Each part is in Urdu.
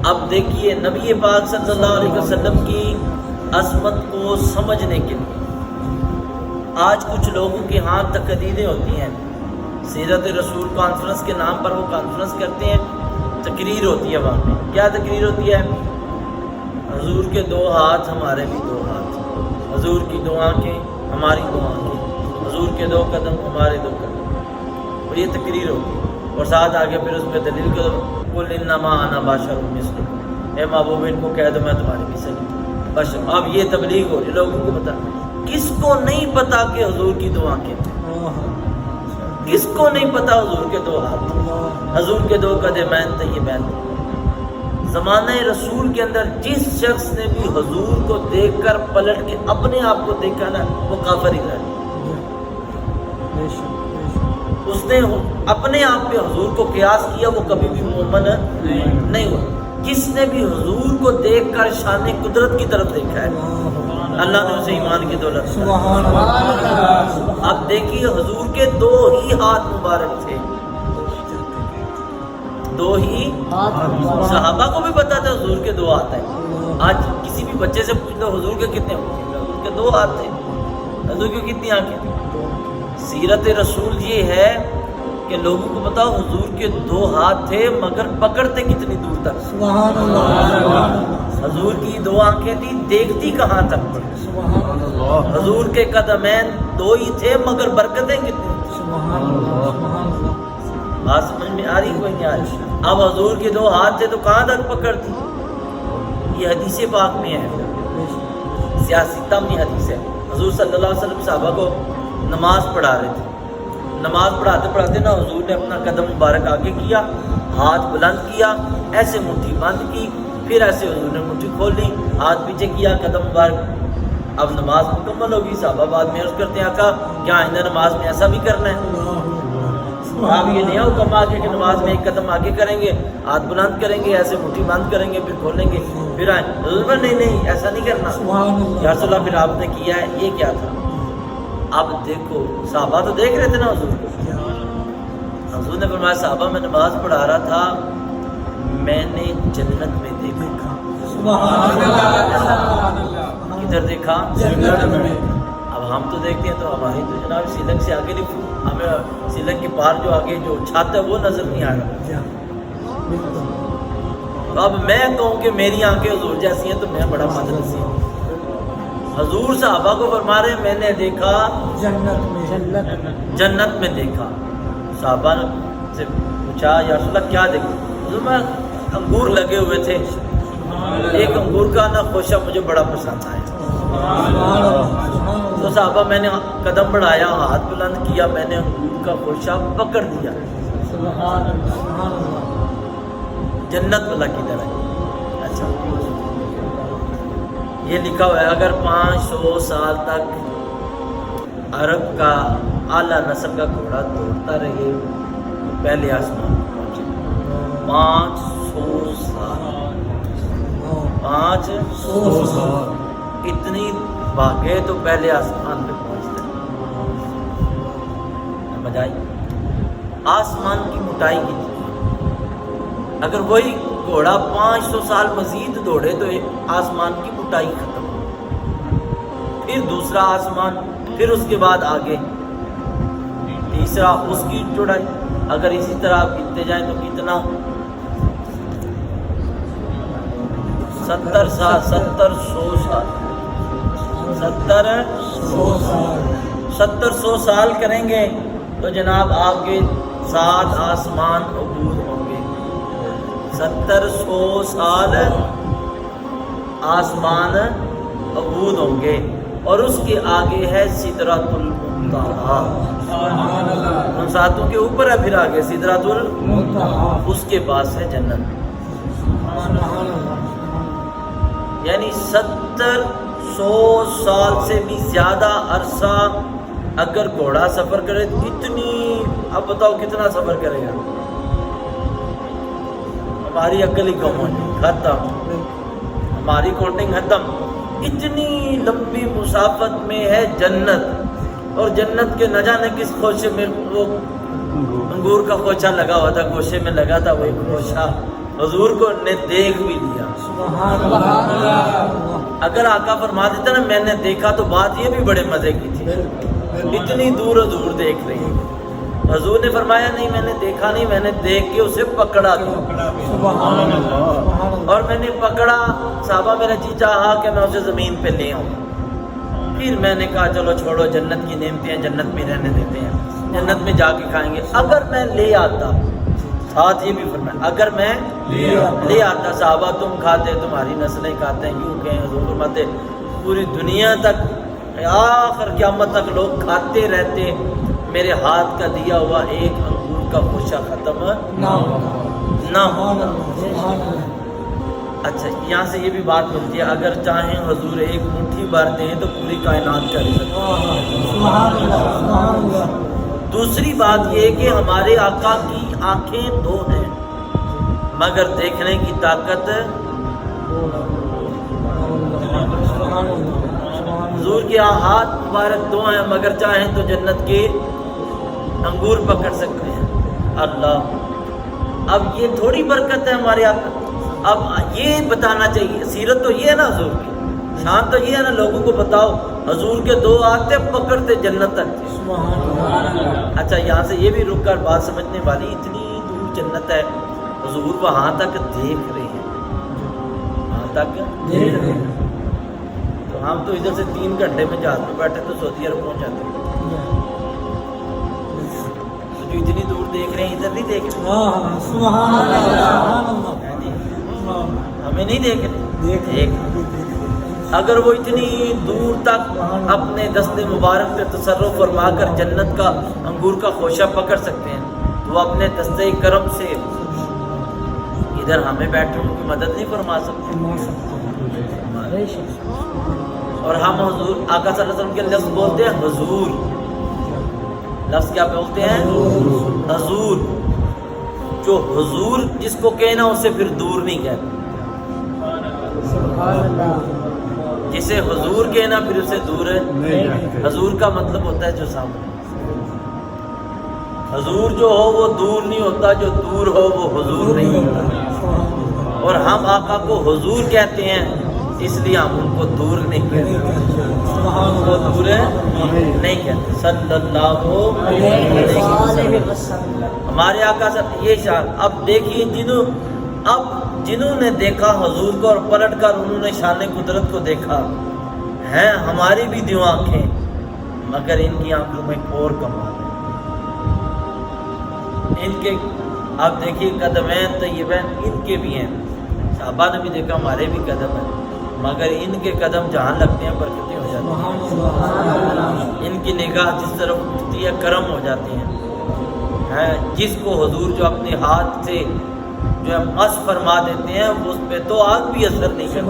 اب دیکھیے نبی پاک صلی اللہ علیہ وسلم کی عظمت کو سمجھنے کے لیے آج کچھ لوگوں کے ہاں تقریریں ہوتی ہیں، سیرت رسول کانفرنس کے نام پر وہ کانفرنس کرتے ہیں، تقریر ہوتی ہے وہاں پہ۔ کیا تقریر ہوتی ہے؟ حضور کے 2 ہاتھ ہمارے بھی 2 ہاتھ، حضور کی 2 آنکھیں ہماری 2 آنکھیں، حضور کے 2 قدم ہمارے 2 قدم، اور یہ تقریر ہوتی ہے۔ اور ساتھ آگے پھر اس پہ دلیل کو قل انما انا بشر مثلکم، اے محبوب ان کو کہہ دو میں تمہاری مثل ہوں بشر۔ اب یہ تبلیغ ہو رہی، لوگوں کو پتا، کس کو نہیں پتا کہ حضور کی 2 آنکھیں تھیں؟ کس کو نہیں پتا حضور کے 2 ہاتھ تھے، حضور کے 2 قدمین طیبین؟ زمانہ رسول کے اندر جس شخص نے بھی حضور کو دیکھ کر پلٹ کے اپنے آپ کو دیکھا نا، وہ کافر ہی رہا۔ اس نے اپنے آپ پہ حضور کو قیاس کیا، وہ کبھی بھی مومن نہیں ہوا۔ جس نے بھی حضور کو دیکھ کر شان قدرت کی طرف دیکھا ہے، اللہ نے اسے ایمان کی دولت دی۔ اب دیکھیے حضور کے 2 ہی ہاتھ مبارک تھے، 2 ہی۔ صحابہ کو بھی پتا تھا حضور کے 2 ہاتھ ہیں۔ آج کسی بھی بچے سے پوچھ لو حضور کے کتنے ہوتے ہیں، حضور کے 2 ہاتھ تھے، حضور کی کتنی آنکھیں تھیں؟ سیرت رسول یہ ہے کہ لوگوں کو بتاؤ حضور کے 2 ہاتھ تھے مگر پکڑتے کتنی دور تک؟ سبحان اللہ۔ حضور کی 2 آنکھیں تھی، دیکھتی کہاں تک؟ سبحان اللہ۔ حضور کے قدمین 2 ہی تھے مگر برکتیں کتنی؟ سبحان اللہ۔ سبحان اللہ۔ بات سمجھ میں آ رہی کوئی نہیں آ رہی؟ اب حضور کے 2 ہاتھ تھے تو کہاں تک پکڑتی؟ یہ حدیث پاک میں ہے، سیاسی تمنی حدیث ہے۔ حضور صلی اللہ علیہ وسلم صحابہ کو نماز پڑھا رہے تھے، نماز پڑھاتے پڑھاتے نا حضور نے اپنا قدم مبارک آگے کیا، ہاتھ بلند کیا، ایسے مٹھی بند کی، پھر ایسے حضور نے مٹھی کھول لی، ہاتھ پیچھے کیا، قدم مبارک۔ اب نماز مکمل ہوگی، صحابہ بعد میں عرض کرتے ہیں آقا کیا آئندہ نماز میں ایسا بھی کرنا ہے؟ آپ یہ نہیں حکم آگے کہ نماز میں 1 قدم آگے کریں گے، ہاتھ بلند کریں گے، ایسے مٹھی بند کریں گے، پھر کھولیں گے، پھر آئیں؟ حضور نہیں ایسا نہیں کرنا۔ یا رسول اللہ پھر آپ نے کیا ہے، یہ کیا تھا؟ اب دیکھو صحابہ تو دیکھ رہے تھے نا حضور کو۔ حضور نے فرمایا صحابہ میں نماز پڑھا رہا تھا، میں نے جنت میں دیکھا۔ سبحان اللہ۔ کدھر دیکھا؟ جنت میں۔ اب ہم تو دیکھتے ہیں تو ہماری تو جناب سیلنگ سے آگے نہیں، ہمیں سیلنگ کے پار جو آگے جو چھت ہے وہ نظر نہیں آ رہا۔ تو اب میں کہوں کہ میری آنکھیں حضور جیسی ہیں تو میں بڑا بدنصیب ہوں۔ حضور صحابہ کو فرما رہے میں نے دیکھا جنت میں۔ جنت میں دیکھا۔ صحابہ سے پوچھا یا رسول اللہ کیا دیکھا؟ حضور میں انگور لگے ہوئے تھے، ایک انگور کا نا خوشہ مجھے بڑا پسند آیا، تو صحابہ میں نے قدم بڑھایا، ہاتھ بلند کیا، میں نے انگور کا خوشہ پکڑ دیا۔ سبحان اللہ۔ جنت والا کدھر ہے؟ اچھا یہ لکھا ہوا ہے اگر 500 سال تک عرب کا اعلیٰ نسل کا گھوڑا دوڑتا رہے تو پہلے آسمان پہ پہنچے۔ 500 سال، 500 سال اتنی بھاگے تو پہلے آسمان پہ پہنچتے۔ سمجھ آئی؟ آسمان کی موٹائی کتنی؟ اگر وہی گھوڑا 500 سال مزید دوڑے تو آسمان کی موٹائی ختم، پھر دوسرا آسمان، پھر اس کے بعد آگے تیسرا، اس کی چوڑائی۔ اگر اسی طرح آپ گنتے جائیں تو کتنا؟ 70 سال، 100 سال کریں گے تو جناب آپ کے 7 آسمان عبور ہوں گے۔ 100 سال آسمان عبور ہوں گے، اور اس کے آگے ہے سدرۃ المنتہا، ان 7 کے اوپر ہے، پھر آگے سدرۃ المنتہا، اس کے پاس ہے جنت۔ یعنی 100 سال سے بھی زیادہ عرصہ اگر گھوڑا سفر کرے تو اتنی، اب بتاؤ کتنا سفر کرے گا؟ ہماری عقل ہی کم ہو جائے، ختم، ہماری کاؤنٹنگ ختم۔ اتنی لمبی مسافت میں ہے جنت، اور جنت کے نہ جانے کس خوشے میں وہ انگور کا خوشہ لگا ہوا تھا، گوشے میں لگا تھا، وہی خوشہ حضور کو نے دیکھ بھی لیا. سبحان اللہ. اگر آقا فرما دیتا نا میں نے دیکھا تو بات یہ بھی بڑے مزے کی تھی. اتنی دور حضور دیکھ رہے ہیں. حضور نے فرمایا نہیں میں نے دیکھا نہیں, میں نے دیکھ کے اسے پکڑا تھا. سبحان اللہ. اور میں نے پکڑا, صحابہ میرا جی چاہا کہ میں اسے زمین پہ لے آؤں. پھر میں نے کہا چلو چھوڑو, جنت کی نعمتیں ہیں, جنت میں رہنے دیتے ہیں, جنت میں جا کے کھائیں گے. اگر میں لے آتا, ساتھ یہ بھی فرمایا اگر میں لے آتا, صحابہ تم کھاتے, تمہاری نسلیں کھاتے ہیں, یوں کہیں حضور فرماتے پوری دنیا تک آخر قیامت تک لوگ کھاتے رہتے, میرے ہاتھ کا دیا ہوا ایک انگور کا خوشہ ختم نہ ہو. اچھا یہاں سے یہ بھی بات ملتی ہے اگر چاہیں حضور ایک مٹھی بھر دیں تو پوری کائنات کر سکتے. دوسری بات یہ کہ ہمارے آقا کی آنکھیں دو ہیں مگر دیکھنے کی طاقت. حضور کے ہاتھ مبارک دو ہیں مگر چاہیں تو جنت کے انگور پکڑ سکتے ہیں. اللہ, اب یہ تھوڑی برکت ہے ہمارے آقا. اب یہ بتانا چاہیے, سیرت تو یہ ہے نا حضور کی, شان تو یہ ہے نا, لوگوں کو بتاؤ حضور کے دو ہاتھ تھے پکڑتے جنت تک تھے. اچھا یہاں سے یہ بھی رک کر بات سمجھنے والی, اتنی دور جنت ہے, حضور وہاں تک دیکھ رہے ہیں, وہاں تک دیکھ رہے ہیں. تو ہم تو ادھر سے 3 گھنٹے میں جہاز میں بیٹھے تو سعودی عرب پہنچ جاتے ہیں. تو جو اتنی دور دیکھ رہے ہیں ادھر نہیں دیکھ رہے, ہمیں نہیں دیکھ رہے. اگر وہ اتنی دور تک اپنے دست مبارک پہ تصرف فرما کر جنت کا انگور کا خوشہ پکڑ سکتے ہیں تو وہ اپنے دست کرم سے ادھر ہمیں بیٹھے ان کی مدد نہیں فرما سکتے. اور ہم حضور آقا صلی اللہ علیہ وسلم کے لفظ بولتے ہیں حضور. لفظ کیا بولتے ہیں؟ حضور. جو حضور جس کو کہنا اسے پھر دور نہیں کہتے. جسے حضور کہنا پھر اسے دور ہے. حضور کا مطلب ہوتا ہے جو سامنے. حضور جو ہو وہ دور نہیں ہوتا, جو دور ہو وہ حضور نہیں ہوتا. اور ہم آقا کو حضور کہتے ہیں اس لیے ہم ان کو دور نہیں کہتے, وہ دور نہیں کہتے. صلی اللہ علیہ وسلم ہمارے آقا صاحب یہ شان. اب دیکھیے جنہوں نے دیکھا حضور کو اور پلٹ کر انہوں نے شان قدرت کو دیکھا, ہیں ہماری بھی دیو آنکھیں مگر ان کی آنکھوں میں اور کمال ہے. ان کے آپ دیکھیے قدمین طیبین ان کے بھی ہیں, صحابہ نے بھی دیکھا ہمارے بھی قدم ہیں مگر ان کے قدم جہاں لگتے ہیں برکتیں ہو جاتی ہیں. ان کی نگاہ جس طرف اٹھتی ہے کرم ہو جاتی ہیں. جس کو حضور جو اپنے ہاتھ سے جو ہے مس فرما دیتے ہیں اس پہ تو آگ بھی اثر نہیں کرتی.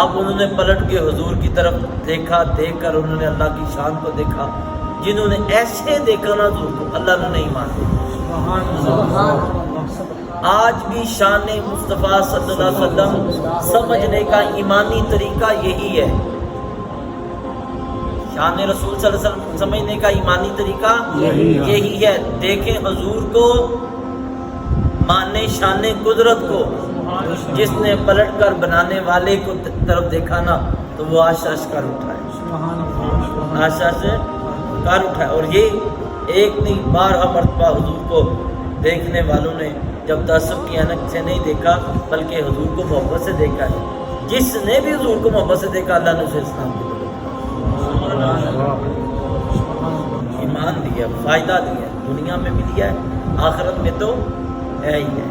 اب انہوں نے پلٹ کے حضور کی طرف دیکھا, دیکھ کر انہوں نے اللہ کی شان کو دیکھا. جنہوں نے ایسے دیکھا نا حضور کو اللہ نے نہیں مانتے. آج بھی شان مصطفیٰ صلی اللہ علیہ وسلم سمجھنے کا ایمانی طریقہ یہی ہے. شان رسول صلی اللہ علیہ وسلم سمجھنے کا ایمانی طریقہ یہی ہے. دیکھیں حضور کو, مانے شان قدرت کو. جس نے پلٹ کر بنانے والے کو طرف دیکھا نا تو وہ آشاش کر اٹھائے, آشاش کر اٹھائے. اور یہ ایک نہیں 12 مرتبہ حضور کو دیکھنے والوں نے جب تعصب کی انک سے نہیں دیکھا بلکہ حضور کو محبت سے دیکھا ہے. جس نے بھی حضور کو محبت سے دیکھا اللہ نے اسے اسلام دیا, ایمان دیا, فائدہ دیا, دنیا میں بھی دیا ہے, آخرت میں تو ہے ہی ہے.